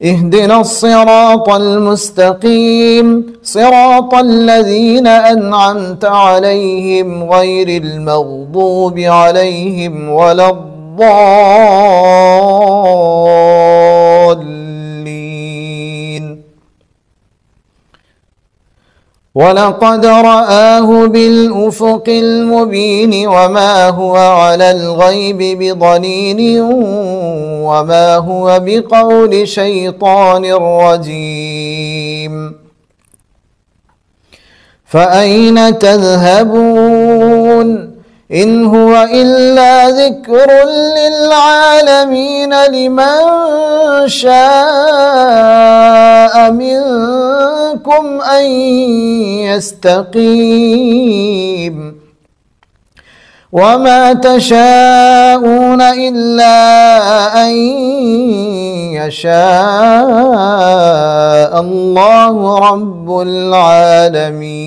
اهدنا الصراط المستقيم صراط الذين أنعمت عليهم غير المغضوب عليهم ولا الضالين ولقد رآه بالأفق المبين وما هو على الغيب بضنين وما هو بقول شيطان رجيم فأين تذهبون إن هو إلا ذكر للعالمين لمن شاء منكم أن يستقيم وما تشاءون إلا أن يشاء الله رب العالمين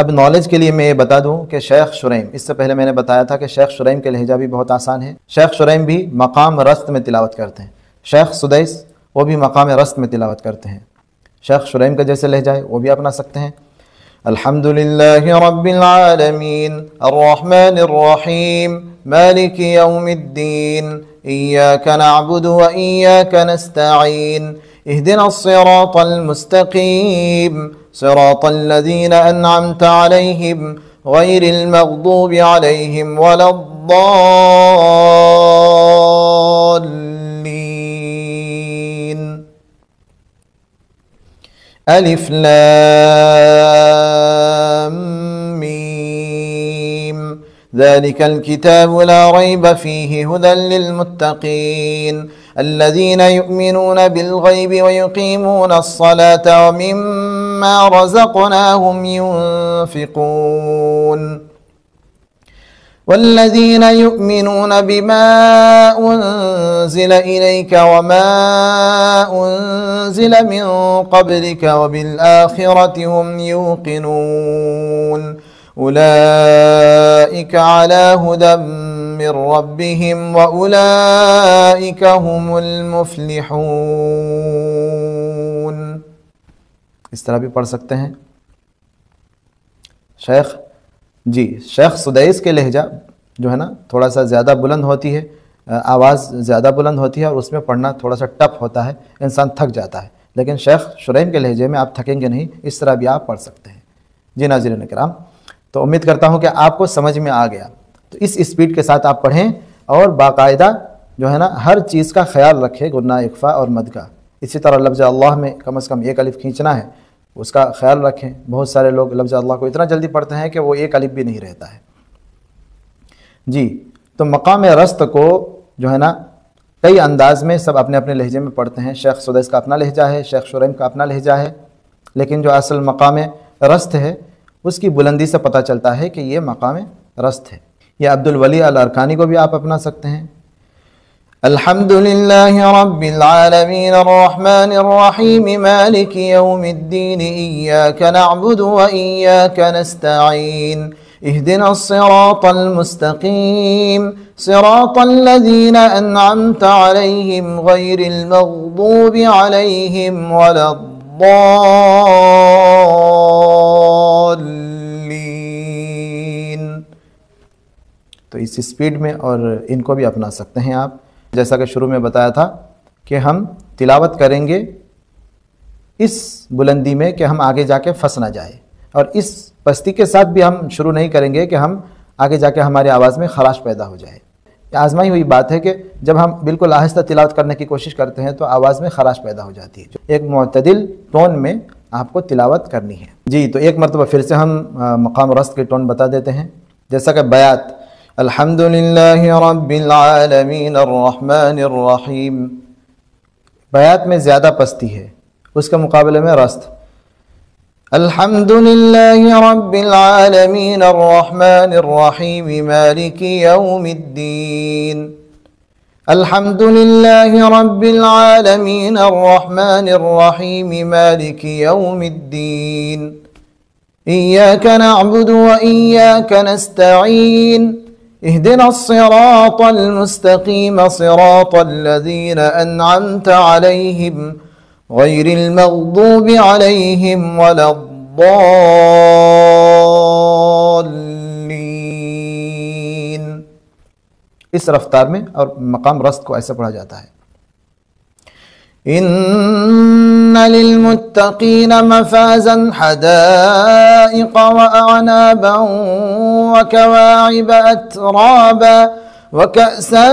اب نالج کے لیے میں یہ بتا دوں کہ شیخ شریم، اس سے پہلے میں نے بتایا تھا کہ شیخ شریم کے لہجہ بھی بہت آسان ہے۔ شیخ شریم بھی مقام رست میں تلاوت کرتے ہیں۔ شیخ سدیس وہ بھی مقام رست میں تلاوت کرتے ہیں۔ شیخ شریم کا جیسے لہجہ ہے وہ بھی اپنا سکتے ہیں۔ الحمدللہ رب العالمین الرحمن الرحیم مالک یوم الدین ایاک نعبد و ایاک نستعین اہدنا الصراط المستقیم صراط الذین انعمت علیہم غیر المغضوب علیہم ولا الضالین۔ الف لام میم ذلك الكتاب لا ريب فيه هدى للمتقين الذين يؤمنون بالغيب ويقيمون الصلاة ومما رزقناهم ينفقون والذين يؤمنون بما أنزل إليك وما أنزل من قبلك وبالآخرة هم يوقنون أولئك على هدى من ربهم وأولئك هم المفلحون۔ اس طرح بھی پڑھ سکتے ہیں۔ شیخ سدیس کے لہجہ جو ہے نا تھوڑا سا زیادہ بلند ہوتی ہے، آواز زیادہ بلند ہوتی ہے اور اس میں پڑھنا تھوڑا سا ٹف ہوتا ہے، انسان تھک جاتا ہے۔ لیکن شیخ شریم کے لہجے میں آپ تھکیں گے نہیں، اس طرح بھی آپ پڑھ سکتے ہیں۔ جی ناظرین کرام، تو امید کرتا ہوں کہ آپ کو سمجھ میں آ گیا۔ تو اس اسپیڈ کے ساتھ آپ پڑھیں اور باقاعدہ جو ہے نا ہر چیز کا خیال رکھیں، غنہ، اخفاء اور مد کا۔ اسی طرح لفظ اللہ میں کم از کم ایک الف کھینچنا ہے، اس کا خیال رکھیں۔ بہت سارے لوگ لفظ اللہ کو اتنا جلدی پڑھتے ہیں کہ وہ ایک الف بھی نہیں رہتا ہے۔ جی، تو مقام رست کو جو ہے نا کئی انداز میں سب اپنے اپنے لہجے میں پڑھتے ہیں۔ شیخ سدیس کا اپنا لہجہ ہے، شیخ شریم کا اپنا لہجہ ہے، لیکن جو اصل مقام رست ہے اس کی بلندی سے پتہ چلتا ہے کہ یہ مقام رست ہے۔ یہ عبد الولی الارکانی کو بھی آپ اپنا سکتے ہیں۔ الحمدللہ رب العالمین الرحمن الرحیم مالک یوم الدین ایاک نعبد و ایاک نستعین اہدنا الصراط المستقیم صراط الذین انعمت علیہم غیر المغضوب علیہم ولا الضالین۔ تو اس سپیڈ میں اور ان کو بھی اپنا سکتے ہیں آپ۔ جیسا کہ شروع میں بتایا تھا کہ ہم تلاوت کریں گے اس بلندی میں کہ ہم آگے جا کے پھنس نہ جائے، اور اس پستی کے ساتھ بھی ہم شروع نہیں کریں گے کہ ہم آگے جا کے ہماری آواز میں خراش پیدا ہو جائے۔ یہ آزمائی ہوئی بات ہے کہ جب ہم بالکل آہستہ تلاوت کرنے کی کوشش کرتے ہیں تو آواز میں خراش پیدا ہو جاتی ہے۔ ایک معتدل ٹون میں آپ کو تلاوت کرنی ہے۔ جی، تو ایک مرتبہ پھر سے ہم مقام رست کے ٹون بتا دیتے ہیں۔ جیسا کہ بیات، الحمدللہ رب العالمین الرحمن الرحیم، بیات میں زیادہ پستی ہے، اس کے مقابلے میں رست۔ الحمدللہ رب العالمین الرحمن الرحیم مالک یوم الدین، الحمدللہ رب العالمین الرحمن الرحیم مالک یوم الدین ایاک نعبد و ایاک نستعین اہدنا الصراط المستقیم صراط الذین انعمت علیہم غیر المغضوب علیہم ولا الضالین۔ اس رفتار میں اور مقام رست کو ایسے پڑھا جاتا ہے۔ ان للمتقین مفازا حدائق واعنابا وكواعب اترابا وكأسا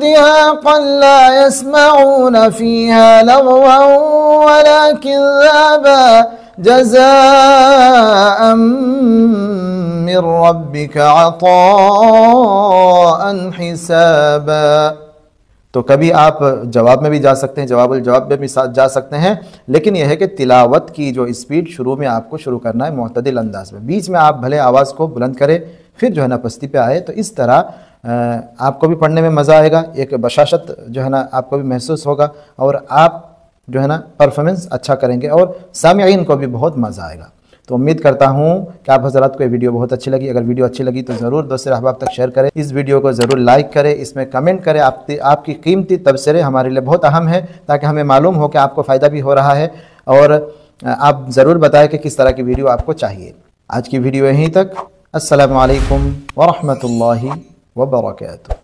دهاقا لا يسمعون فيها لغوا ولا كذابا جزاء من ربك عطاء حسابا۔ تو کبھی آپ جواب میں بھی جا سکتے ہیں، جواب الجواب میں بھی جا سکتے ہیں، لیکن یہ ہے کہ تلاوت کی جو اسپیڈ شروع میں آپ کو شروع کرنا ہے معتدل انداز میں۔ بیچ میں آپ بھلے آواز کو بلند کریں، پھر جو ہے نا پستی پہ آئے، تو اس طرح آپ کو بھی پڑھنے میں مزہ آئے گا، ایک بشاشت جو ہے نا آپ کو بھی محسوس ہوگا، اور آپ جو ہے نا پرفارمنس اچھا کریں گے اور سامعین کو بھی بہت مزہ آئے گا۔ تو تو امید کرتا ہوں کہ آپ حضرات کو یہ ویڈیو بہت اچھی لگی. اگر ویڈیو اچھی لگی تو ضرور دوسرے احباب تک شیئر کریں. اس ویڈیو کو ضرور لائک کریں, اس میں کمنٹ کریں. آپ کی قیمتی تبصرے ہمارے لیے بہت اہم ہے تاکہ ہمیں معلوم ہو کہ آپ کو فائدہ بھی ہو رہا ہے, اور آپ ضرور بتائیں کہ کس طرح کی ویڈیو آپ کو چاہیے. آج کی ویڈیو یہیں تک. السلام علیکم ورحمۃ اللہ وبرکاتہ.